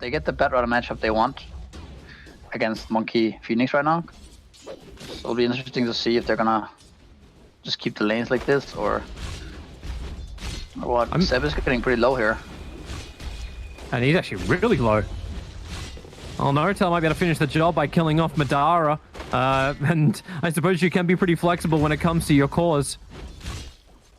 they get the better matchup they want against Monkey Phoenix right now. So it'll be interesting to see if they're gonna just keep the lanes like this or what. Seb is getting pretty low here. And he's actually really low. Oh no, Tel might be able to finish the job by killing off Madara. And I suppose you can be pretty flexible when it comes to your cores.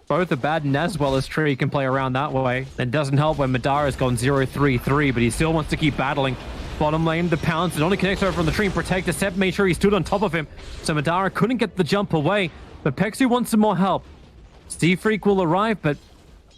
Both Abaddon as well as Tree can play around that way. It doesn't help when Madara's gone 0-3-3, but he still wants to keep battling. Bottom lane, the pounce, it only connects over on the tree and protector. Seb made sure he stood on top of him, so Madara couldn't get the jump away. But Pexu wants some more help. Z-Freak will arrive, but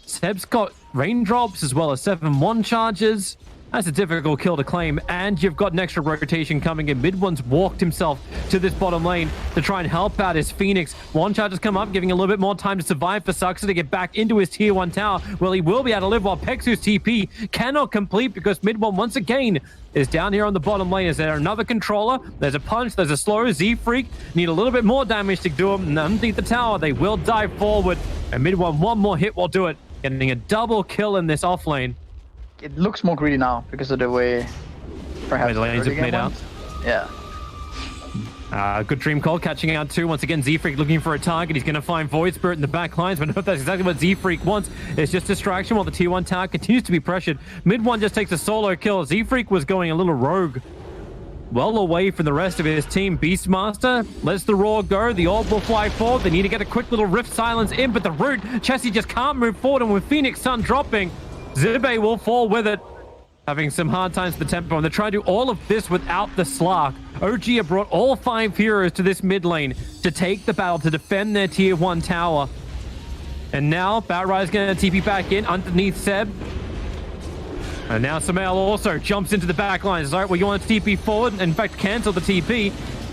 Seb's got raindrops as well as 7-1 charges. That's a difficult kill to claim, and you've got an extra rotation coming in. Mid1's walked himself to this bottom lane to try and help out his Phoenix. One charge has come up, giving a little bit more time to survive for Suxer to get back into his tier 1 tower. Well, he will be able to live while Pexu's TP cannot complete because Mid1 once again is down here on the bottom lane. Is there another controller? There's a punch, there's a slow. Z-Freak need a little bit more damage to do him. Underneath the tower, they will dive forward, and Mid1, one more hit will do it. Getting a double kill in this off lane. It looks more greedy now because of the way perhaps the lanes have played out. Yeah. Good dream call, catching out too. Once again, Z-Freak looking for a target. He's going to find Void Spirit in the back lines, but no, that's exactly what Z-Freak wants. It's just distraction while the Tier 1 tower continues to be pressured. Mid1 just takes a solo kill. Z-Freak was going a little rogue. Well away from the rest of his team. Beastmaster lets the roar go. The orb will fly forward. They need to get a quick little Rift Silence in, but the root, Chessie just can't move forward, and with Phoenix Sun dropping, Zibe will fall with it, having some hard times for the tempo, and they're trying to do all of this without the Slark. OG have brought all 5 heroes to this mid lane to take the battle, to defend their tier 1 tower. And now, Batrai's going to TP back in underneath Seb. And now Samael also jumps into the back lines. All right, well, you want to TP forward, in fact, cancel the TP.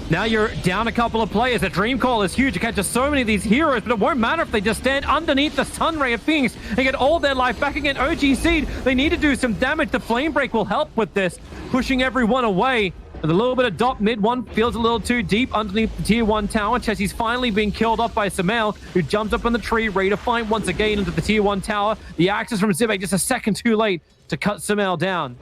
Now you're down a couple of players. The Dream Call is huge. It catches so many of these heroes, but it won't matter if they just stand underneath the Sun Ray of Phoenix and get all their life back again. OG.Seed, they need to do some damage. The Flame Break will help with this, pushing everyone away. With a little bit of dot, Mid1 feels a little too deep underneath the tier 1 tower. Chessie's finally being killed off by Samael, who jumps up on the tree, ready to find once again into the tier 1 tower. The axis from Zibe just a second too late to cut Samael down.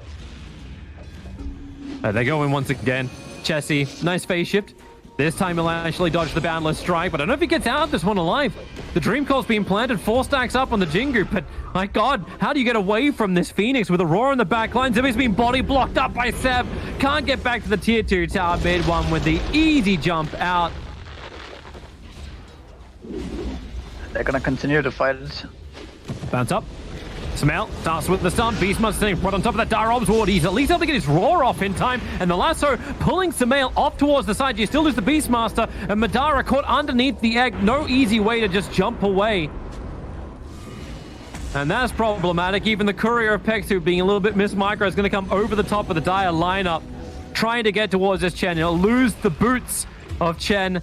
They go in once again. Chessie, nice phase shift. This time he'll actually dodge the Boundless Strike, but I don't know if he gets out of this one alive. The Dream Call's being planted, 4 stacks up on the Jingu, but my god, how do you get away from this Phoenix with a roar in the back line? Zibe's been body blocked up by Seb. Can't get back to the tier 2 tower. Mid1 with the easy jump out. They're gonna continue to fight it. Bounce up. Samael starts with the stun. Beastmaster sitting right on top of that Dire Orbs ward. He's at least able to get his roar off in time. And the lasso pulling Samael off towards the side. You still lose the Beastmaster. And Madara caught underneath the egg. No easy way to just jump away. And that's problematic. Even the Courier of Pexu being a little bit mismicro is going to come over the top of the Dire lineup, trying to get towards this Chen. He'll lose the boots of Chen.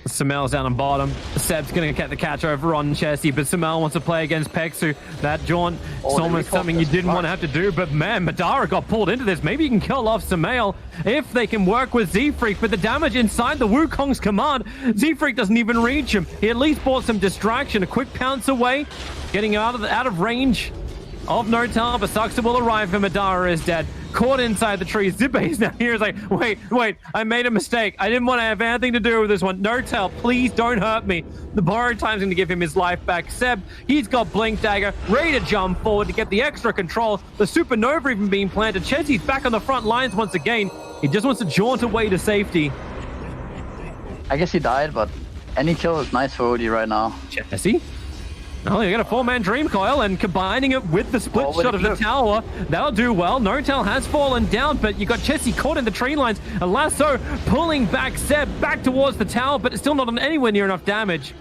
Samael's down on bottom. Seb's going to get the catch over on Chessie, but Samael wants to play against Pexu. That jaunt is almost something you didn't want to have to do, but man, Madara got pulled into this. Maybe you can kill off Samael if they can work with Z-Freak, but the damage inside the Wukong's command, Z-Freak doesn't even reach him. He at least brought some distraction, a quick pounce away, getting him out of range of Notel, but Suxer will arrive and Madara is dead. Caught inside the tree. Zibe is now here. He's like, wait, I made a mistake. I didn't want to have anything to do with this one. Notel, please don't hurt me. The borrowed time's going to give him his life back. Seb, he's got Blink Dagger, ready to jump forward to get the extra control. The Supernova even being planted. Chessie's back on the front lines once again. He just wants to jaunt away to safety. I guess he died, but any kill is nice for OD right now. Chessie? Oh, you got a 4-man Dream Coil, and combining it with the split shot of the tower, that'll do well. Notel has fallen down, but you got Chessie caught in the tree lines. A lasso pulling back Seb back towards the tower, but it's still not on anywhere near enough damage.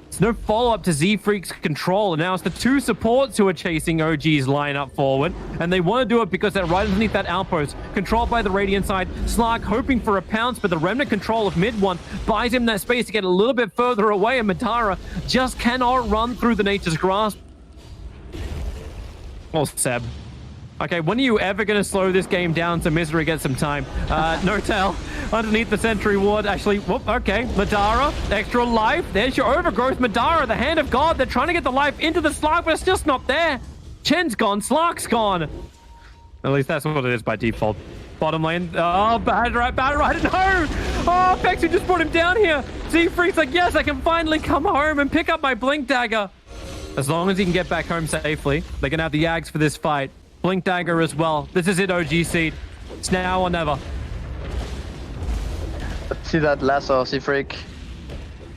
There's no follow-up to Z-Freak's control, and now it's the 2 supports who are chasing OG's lineup forward, and they want to do it because they're right underneath that outpost, controlled by the Radiant side. Slark hoping for a pounce, but the Remnant control of Mid1 buys him that space to get a little bit further away, and Madara just cannot run through the Nature's Grasp. Oh, Seb. Okay, when are you ever going to slow this game down so Misery gets some time? Notel underneath the Sentry Ward. Actually, whoop, okay. Madara, extra life. There's your overgrowth. Madara, the Hand of God. They're trying to get the life into the Slark, but it's just not there. Chen's gone. Slark's gone. At least that's what it is by default. Bottom lane. Oh, bad right, no! Oh, Pexu just brought him down here. Z-Freak's like, yes, I can finally come home and pick up my Blink Dagger. As long as he can get back home safely, they're going to have the Ags for this fight. Blink Dagger as well. This is it, OG.Seed. It's now or never. Let's see that lasso, Z-Freak.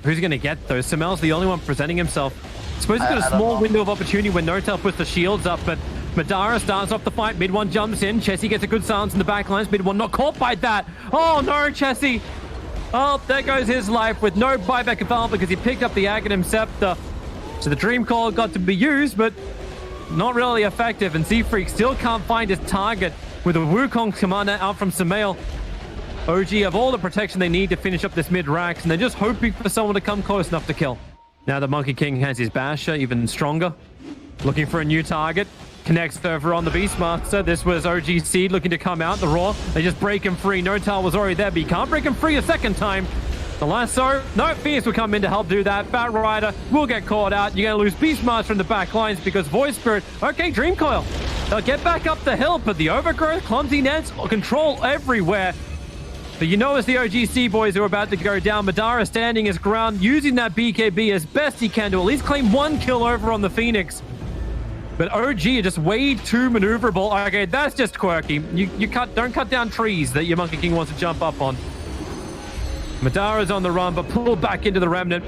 Who's going to get those? Samel's the only one presenting himself. I suppose he's got a small window of opportunity when Notel puts the shields up, but Madara starts off the fight. Mid one jumps in. Chessie gets a good silence in the back lines. Mid one not caught by that. Oh no, Chessie. Oh, there goes his life with no buyback available because he picked up the Aghanim Scepter. So the Dream Call got to be used, but not really effective. And Z-Freak still can't find his target with a Wukong commander out from Samael. OG have all the protection they need to finish up this mid-racks, and they're just hoping for someone to come close enough to kill. Now the Monkey King has his Basher, even stronger. Looking for a new target. Connects over on the Beastmaster. This was OG.Seed looking to come out. The Raw, they just break him free. Notal was already there, but he can't break him free a second time. The lasso, no, Fierce will come in to help do that. Bat Rider will get caught out. You're going to lose Beastmaster in the back lines because Void Spirit, okay, Dream Coil. They'll get back up the hill, but the Overgrowth, Clumsy Nets, control everywhere. But you know it's the OG.Seed boys who are about to go down. Madara standing his ground, using that BKB as best he can to at least claim one kill over on the Phoenix. But OG are just way too maneuverable. Okay, that's just quirky. Don't cut down trees that your Monkey King wants to jump up on. Madara's on the run, but pulled back into the Remnant.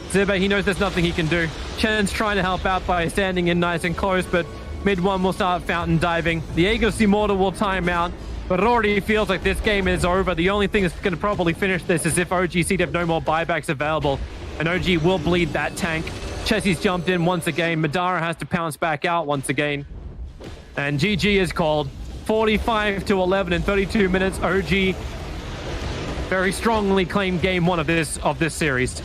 Zibe, he knows there's nothing he can do. Chen's trying to help out by standing in nice and close, but mid one will start fountain diving. The Aegis Immortal will time out. But it already feels like this game is over. The only thing that's going to probably finish this is if OG.Seed have no more buybacks available. And OG will bleed that tank. Chessie's jumped in once again. Madara has to pounce back out once again. And GG is called. 45-11 in 32 minutes. OG very strongly claimed game one of this series.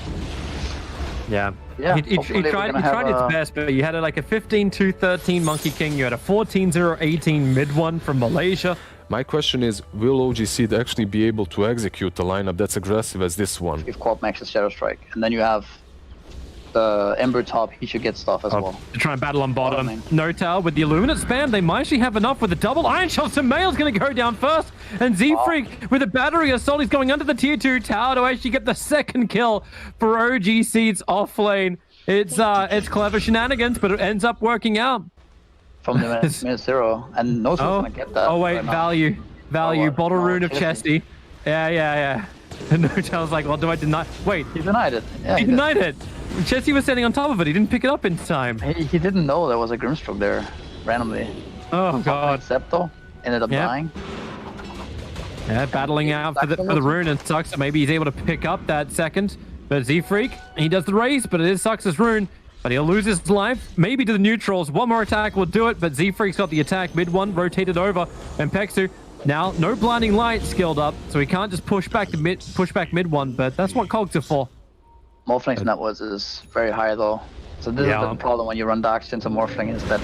Yeah. He tried its best, but you had like a 15-13 Monkey King. You had a 14-0-18 mid one from Malaysia. My question is, will OG.Seed actually be able to execute the lineup that's aggressive as this one? If Quad maxes Shadow Strike, and then you have the Ember top, he should get stuff as well. To try and battle on bottom. Notal with the Illuminate spam, they might actually have enough with the double Iron Shot. Samael's going to go down first, and Z-Freak with a battery assault, he's going under the tier 2 tower to actually get the second kill for OG.Seed's off lane. It's clever shenanigans, but it ends up working out. From the minute zero, and no one's gonna get that. Oh wait, right value, Bottle Rune of Chesty. Yeah. And Notal's like, well, do I deny? Wait, he denied it. Yeah, he denied it. Chesty was standing on top of it. He didn't pick it up in time. He didn't know there was a Grimstroke there randomly. Oh god. Septo ended up dying. Yeah, battling out for the rune, and sucks. Maybe he's able to pick up that second. But Z-Freak, he does the race, but it is Sucks' rune. But he'll lose his life, maybe to the neutrals. One more attack will do it, but Z-Freak's got the attack. Mid one rotated over, and Pexu now no blinding light skilled up, so he can't just push back mid one. But that's what cogs are for. Morphling's net worth is very high though, so this is the problem when you run Darks into Morphling, is that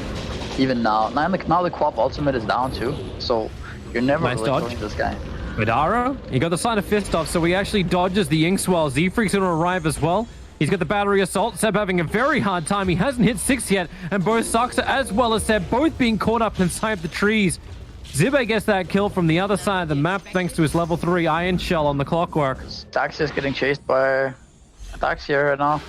even now the Quap ultimate is down too, so you're never really killing this guy. Madara, he got the sign of fist off, so he actually dodges the Inkswell. Z-Freak's gonna arrive as well. He's got the battery assault. Seb having a very hard time. He hasn't hit 6 yet. And both Soxa as well as Seb both being caught up inside the trees. Zibe gets that kill from the other side of the map thanks to his level 3 Iron Shell on the clockwork. Dax is getting chased by Dax here right now.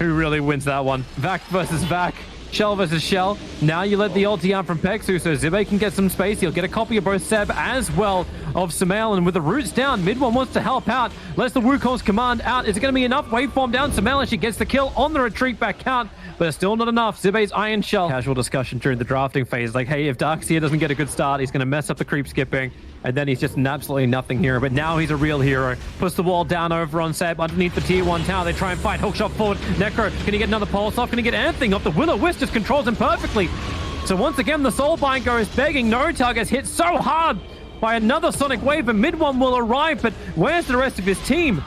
Who really wins that one? Vac versus Vac. Shell versus Shell. Now you let the ulti out from Pexu, so Zibe can get some space. He'll get a copy of both Seb as well of Samael, and with the roots down, mid one wants to help out. Lets the Wukong's command out. Is it going to be enough? Waveform down. Samael actually gets the kill on the retreat back out, but it's still not enough. Zibe's Iron Shell. Casual discussion during the drafting phase, like, hey, if Darkseer doesn't get a good start, he's going to mess up the creep skipping, and then he's just an absolutely nothing hero. But now he's a real hero. Puts the wall down over on Seb underneath the tier 1 tower. They try and fight. Hookshot forward. Necro, can he get another pulse off? Can he get anything off? The Will-O-Wisp just controls him perfectly. So once again, the Soulbind goes begging. Notal gets hit so hard by another Sonic Wave, and mid one will arrive, but where's the rest of his team?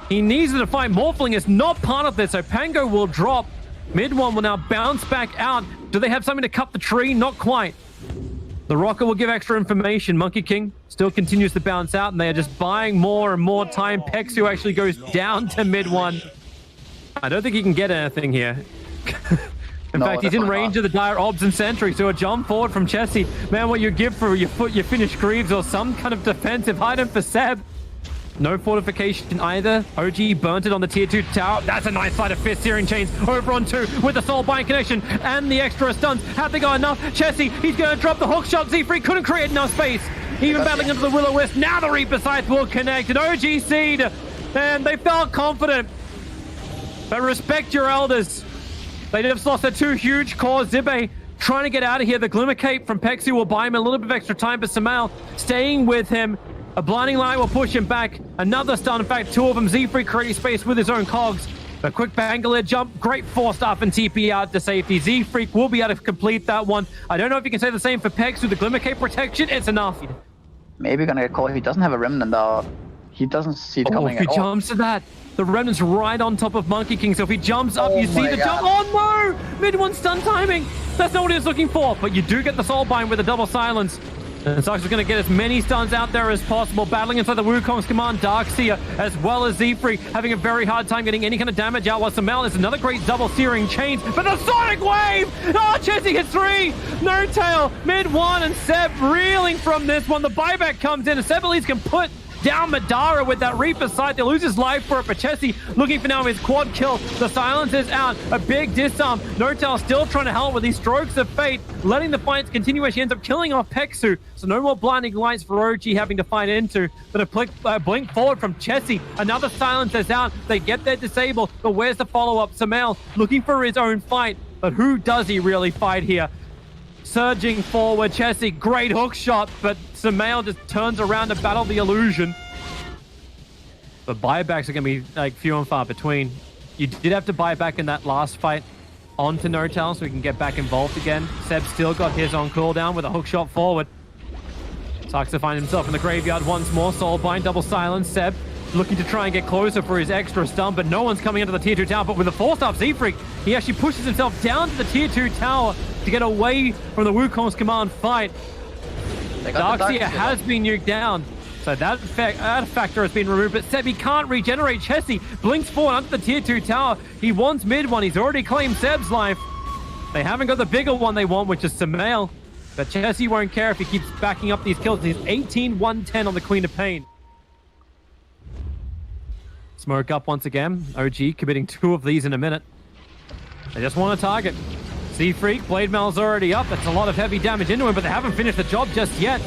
He needs to fight. Morphling is not part of this, so Pango will drop. Mid one will now bounce back out. Do they have something to cut the tree? Not quite. The rocket will give extra information. Monkey King still continues to bounce out, and they are just buying more and more time. Pexu actually goes down to mid one. I don't think he can get anything here. In fact, he's in range of the Dire Obs and Sentry, so a jump forward from Chessie. Man, what you give for your foot, you finish Greaves or some kind of defensive item for Seb. No fortification either. OG burnt it on the tier 2 tower. That's a nice fight of fist searing chains over on 2 with the Soulbind connection and the extra stuns. Have they got enough? Chessie, he's going to drop the hook shot. Z3 couldn't create enough space. Even battling into the Will-O-Wisp. Now the Reaper Scythe will connect. And OG.Seed, and they felt confident. But respect your elders. They just lost their 2 huge cores. Zibe trying to get out of here. The Glimmer Cape from Pexi will buy him a little bit of extra time, but Samal staying with him. A blinding light will push him back. Another stun. In fact, 2 of them. Z3 creating space with his own cogs. A quick Bangalore jump. Great forced up and TP out to safety. Z-Freak will be able to complete that one. I don't know if you can say the same for Pex with the Glimmer Cape protection. It's enough. Maybe gonna get caught. He doesn't have a Remnant out. He doesn't see it coming at all. If he jumps to that, the Remnant's right on top of Monkey King. So if he jumps up, you see the jump. Oh no! Mid-1 stun timing. That's not what he was looking for. But you do get the Soulbind with a double silence. And Sox is going to get as many stuns out there as possible, battling inside the Wukong's command. Darkseer, as well as Z3, having a very hard time getting any kind of damage out. While Samal is another great double searing chains, but the Sonic Wave! Oh, Chessie hits 3! No tail, Mid-1, and Seb reeling from this one. The buyback comes in, and Seb at least can put down Madara with that Reaper Sight. They lose his life for it, but Chessie looking for now his quad kill. The silence is out. A big disarm. Nortel still trying to help with these strokes of fate, letting the fights continue as she ends up killing off Pexu. So no more blinding lights for OG having to fight into. But a blink forward from Chessie. Another silence is out. They get their disable, but where's the follow-up? Samal looking for his own fight, but who does he really fight here? Surging forward, Chessie, great hook shot, but Samal just turns around to battle the illusion. But buybacks are going to be like few and far between. You did have to buy back in that last fight onto Nortel so we can get back involved again. Seb still got his on cooldown with a hook shot forward. Sucks to find himself in the graveyard once more. Soulbind, double silence. Seb looking to try and get closer for his extra stun, but no one's coming into the tier 2 tower. But with a forced up Z-Freak, he actually pushes himself down to the tier 2 tower to get away from the Wukong's command fight. Darkseer has been nuked down, so that factor has been removed. But Seb, he can't regenerate. Chessie blinks forward under the tier 2 tower. He wants Mid-1. He's already claimed Seb's life. They haven't got the bigger one they want, which is Samal. But Chessie won't care if he keeps backing up these kills. He's 18-110 on the Queen of Pain. Smoke up once again. OG committing 2 of these in a minute. They just want to target. Z-Freak, Blade Mail's already up. That's a lot of heavy damage into him, but they haven't finished the job just yet.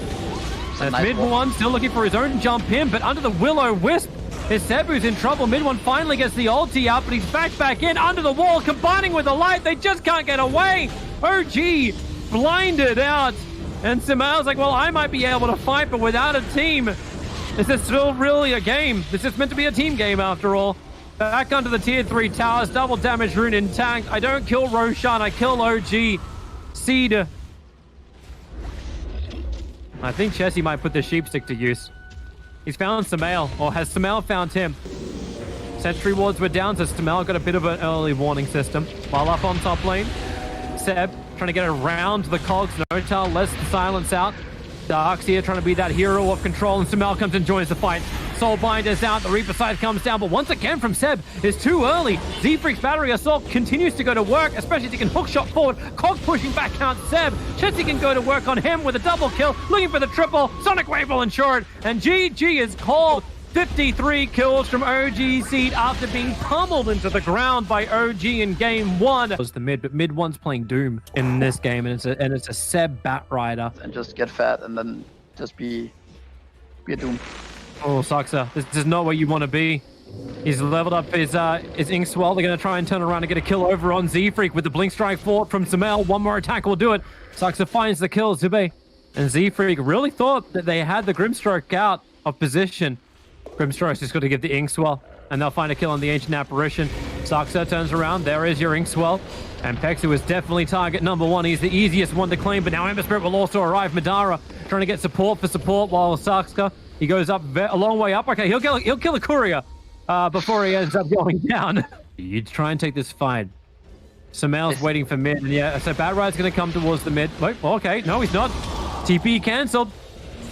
That's nice. Mid-1 still looking for his own jump in, but under the Will-O-Wisp, his Sebu's in trouble. Mid-1 finally gets the ulti out, but he's back in under the wall, combining with the light. They just can't get away. OG blinded out, and Samal's like, well, I might be able to fight, but without a team, this is still really a game. This is meant to be a team game after all. Back onto the tier 3 towers, double damage rune intact. I don't kill Roshan, I kill OG.Seed. I think Chessie might put the sheepstick to use. He's found Samal, or has Samal found him? Sentry wards were down, so Samal got a bit of an early warning system. While up on top lane, Seb trying to get around the cogs. Nortel lets the silence out. Darkseer trying to be that hero of control, and Samal comes and joins the fight. Soulbind is out, the Reaper Scythe comes down, but once again from Seb is too early. Z-Freak's Battery Assault continues to go to work, especially as he can hookshot forward. Cog pushing back out Seb. Chessie can go to work on him with a double kill, looking for the triple. Sonic Wave will ensure it, and GG is called. 53 kills from OG.Seed after being pummeled into the ground by OG in game 1. It was the mid, but Mid-1's playing Doom in this game, and it's a Seb Bat Rider. And just get fat and then just be a Doom. Oh, Soxa, this is not where you want to be. He's leveled up his Inkswell. They're going to try and turn around and get a kill over on Z-Freak with the Blink Strike forward from Samal. One more attack will do it. Soxa finds the kill, Zube. And Z-Freak really thought that they had the Grimstroke out of position. Grimstroke's just got to give the Inkswell, and they'll find a kill on the Ancient Apparition. Soxa turns around. There is your Inkswell. And Pexu is definitely target number 1. He's the easiest one to claim, but now Ember Spirit will also arrive. Madara trying to get support for support while Soxa, he goes up a long way up. Okay, he'll kill a courier before he ends up going down. You try and take this fight. Samal's waiting for mid. Yeah, so Bat Ride's going to come towards the mid. Wait, okay, no, he's not. TP cancelled.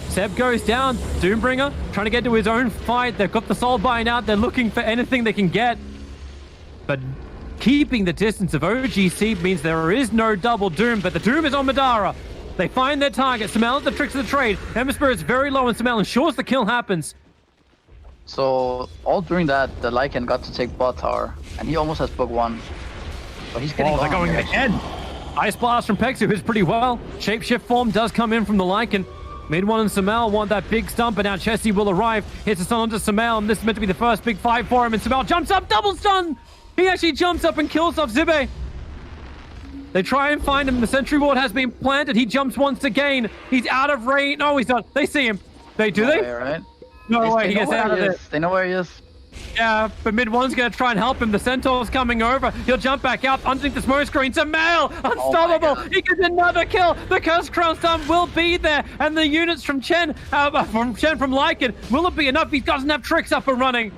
Seb goes down. Doombringer trying to get to his own fight. They've got the Soulbind out. They're looking for anything they can get. But keeping the distance of OG.Seed means there is no double Doom, but the Doom is on Madara. They find their target. Sumail at the tricks of the trade. Ember Spirit's very low, and Sumail ensures the kill happens. So all during that, the Lycan got to take bot tower, and he almost has book 1. But he's getting they're going again. Ice Blast from Pexu hits pretty well. Shapeshift form does come in from the Lycan. Mid one and Sumail want that big stump, but now Chessie will arrive. Hits a stun onto Sumail, and this is meant to be the first big fight for him. And Sumail jumps up, double stun! He actually jumps up and kills off Zibe. They try and find him. The sentry ward has been planted. He jumps once again. He's out of range. No, he's not. They see him. Do they? Way, right? No way. He gets out of there. They know where he is. Yeah, but mid one's going to try and help him. The Centaur's coming over. He'll jump back up underneath the smoke screen. Sumail, unstoppable. He gets another kill. The Curse Crown stun will be there. And the units from Chen, from Lycan, will it be enough? He doesn't have tricks up and running.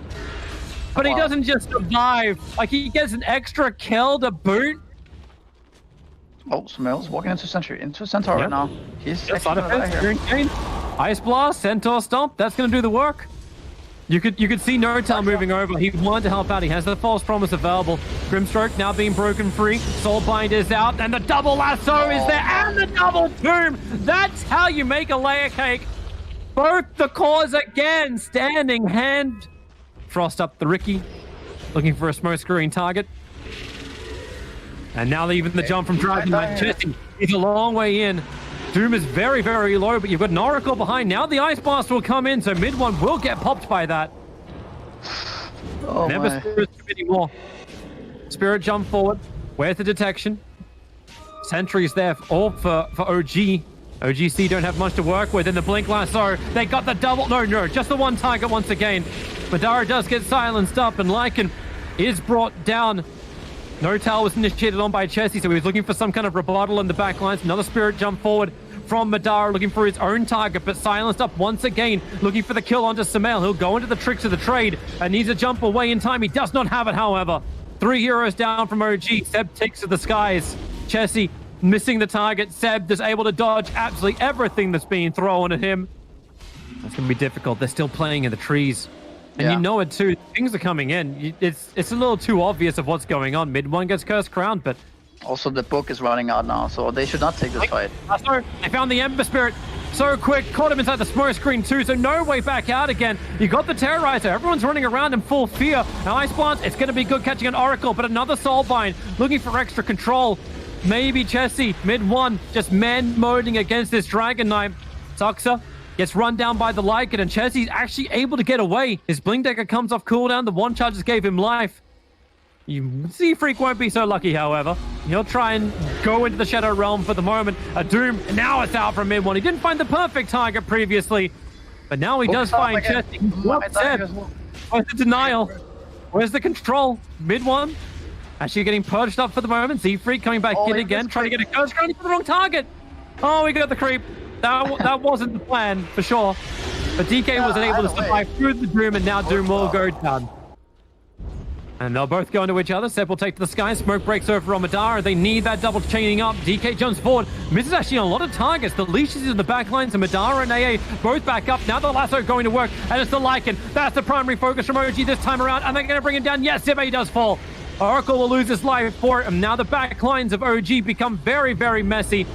But he doesn't just survive. Like, he gets an extra kill to boot. Oh, Sumail's walking into Centaur right now. He's Ice Blast, Centaur Stomp. That's going to do the work. You could see Notal moving over. He wanted to help out. He has the false promise available. Grimstroke now being broken free. Soulbind is out, and the double lasso is there, and the double tomb. That's how you make a layer cake. Both the cores again, standing hand. Frost up the Ricky, looking for a smoke screen target. And now even the jump from Dragon Knight. Chessie is a long way in. Doom is very, very low, but you've got an Oracle behind. Now the Ice Blast will come in, so mid one will get popped by that. Oh Never my. Spirit's committing more. Spirit jump forward. Where's the detection? Sentry's there all for OG. OG.Seed don't have much to work with in the Blink Lasso. They got the double. No, just the one target once again. Madara does get silenced up, and Lycan is brought down. Notal was initiated on by Chessie, so he was looking for some kind of rebuttal in the back lines. Another Spirit jump forward from Madara, looking for his own target, but silenced up once again, looking for the kill onto Sumail. He'll go into the tricks of the trade and needs a jump away in time. He does not have it, however. 3 heroes down from OG. Seb takes to the skies. Chessie missing the target. Seb is able to dodge absolutely everything that's being thrown at him. That's going to be difficult. They're still playing in the trees. And you know it too. Things are coming in. It's a little too obvious of what's going on. Mid one gets Cursed Crown, but also the book is running out now, so they should not take this fight. They found the Ember Spirit so quick, caught him inside the smoke screen too, so no way back out again. You got the Terrorizer. Everyone's running around in full fear. Now Ice Blast, it's going to be good catching an Oracle, but another Soulbind looking for extra control. Maybe Chessie, mid one, just man-moding against this Dragon Knight. Tuxa gets run down by the Lycan, and Chessie's actually able to get away. His Blink Decker comes off cooldown. The one charge just gave him life. Z-Freak won't be so lucky, however. He'll try and go into the Shadow Realm for the moment. A Doom, and now it's out from mid one. He didn't find the perfect target previously, but now he does find Chessie. Where's the denial? Where's the control? Mid one actually getting purged up for the moment. Z-Freak coming back in again, trying to get a Curse Crown for the wrong target. Oh, we got the creep. That wasn't the plan, for sure. But DK wasn't able to survive through the Doom, and now Doom will go down. And they'll both go into each other. Seb will take to the sky. Smoke breaks over on Madara. They need that double chaining up. DK jumps forward. Misses actually on a lot of targets. The leash is in the back lines, and Madara and AA both back up. Now the lasso going to work, and it's the Lycan. That's the primary focus from OG this time around, and they're going to bring him down. Yes, Zibe does fall. Oracle will lose his life for it, and now the back lines of OG become very, very messy.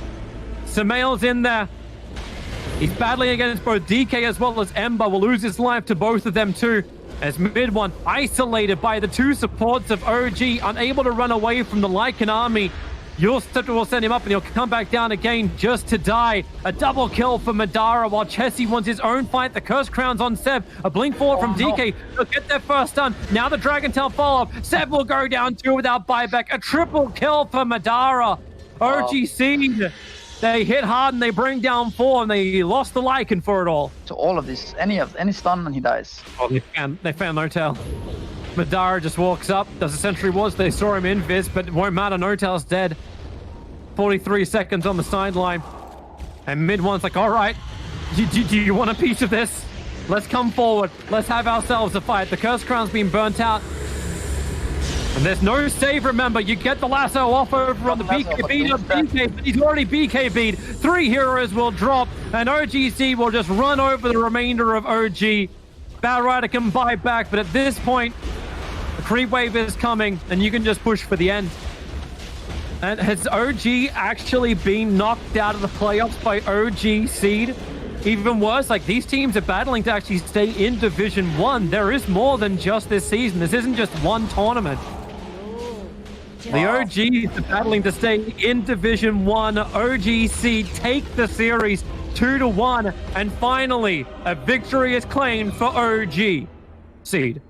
Sumail's in there. He's battling against both DK as well as Ember. Will lose his life to both of them too. As mid one isolated by the two supports of OG, unable to run away from the Lycan army. Will send him up, and he'll come back down again just to die. A double kill for Madara while Chessie wants his own fight. The Curse Crown's on Seb. A blink forward from DK. They'll get their first stun. Now the Dragon Tail follow-up. Seb will go down too without buyback. A triple kill for Madara. OG.Seed. They hit hard and they bring down 4, and they lost the Lycan for it all. So all of these, any stun and he dies. Oh, they found Notal. Madara just walks up, does a sentry was. They saw him in Viz, but it won't matter. Notal's dead. 43 seconds on the sideline. And mid one's like, all right, do you want a piece of this? Let's come forward. Let's have ourselves a fight. The Curse Crown's been burnt out. And there's no save, remember. You get the lasso off over on the BKB of DK, but he's already BKB'd. 3 heroes will drop, and OG.Seed will just run over the remainder of OG. Bad Rider can buy back, but at this point, the creep wave is coming, and you can just push for the end. And has OG actually been knocked out of the playoffs by OG.Seed? Even worse, like these teams are battling to actually stay in Division 1. There is more than just this season. This isn't just one tournament. The OGs are battling to stay in Division 1. OG.Seed take the series 2-1, and finally, a victory is claimed for OG.Seed.